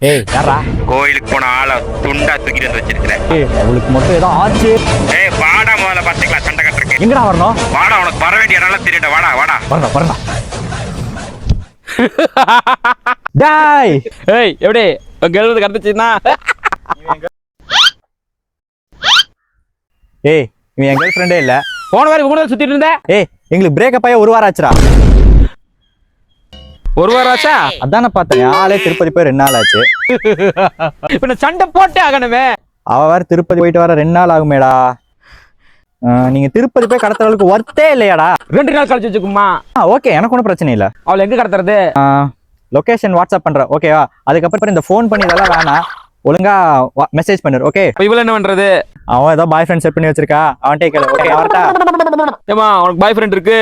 ஏய் யாரா கோயிலுக்கு போன ஆளை துண்டா தூக்கிட்டு வந்து வச்சிருக்கிறேன். ஏய் அவளுக்கு மட்டும் ஏதோ ஆச்சு. ஏய் வாடா முதல்ல பாத்துக்கலாம் சண்டை கட்டுறக்கு. எங்கடா வரணும்? வாடா உனக்கு வர வேண்டிய இடம்லாம் தெரியுடா. வாடா வாடா வரணும். டாய் ஏய் எப்படி கேள்வி கடந்துச்சுன்னா ஏய் இவன் என் கேர்ள் ஃப்ரெண்டே இல்ல. போன வாரம் கூட சுத்திட்டு இருந்த. ஏய் எங்களுக்கு பிரேக்கப் ஆகி 1 வாரம் ஆச்சுடா. ஒரு வாரம் ஆச்சா? அதானே பார்த்தேன். ஆளே திருப்பதி போய் 2 நாள் ஆச்சு. இப்ப நான் சண்டை போட்டே ஆகணுமே. அவ வேற திருப்பதி போயிட்டு வர 2 நாள் ஆகுமேடா. நீங்க திருப்பதி போய் கடத்துறவளுக்கு ஒர்த்தே இல்லையாடா? 2 நாள் கழிச்சு வச்சுக்குமா? ஓகே எனக்கு ஒன்றும் பிரச்சனை இல்லை. அவளை எங்க கடத்துறது? லொகேஷன் வாட்ஸ்அப் பண்றேன் ஓகேவா? அதுக்கப்புறம் இந்த ஃபோன் பண்ணி இதெல்லாம் வேணாம், ஒழுங்கா மெசேஜ் பண்ணு. ஓகே இப்ப இவள என்ன பண்றது? அவன் ஏதோ பாய் ஃப்ரெண்ட் செட் பண்ணி வச்சிருக்கா, அவன்கிட்ட கேளு. ஓகே வரட்டா? ஏமா உனக்கு பாய் ஃப்ரெண்ட் இருக்கு?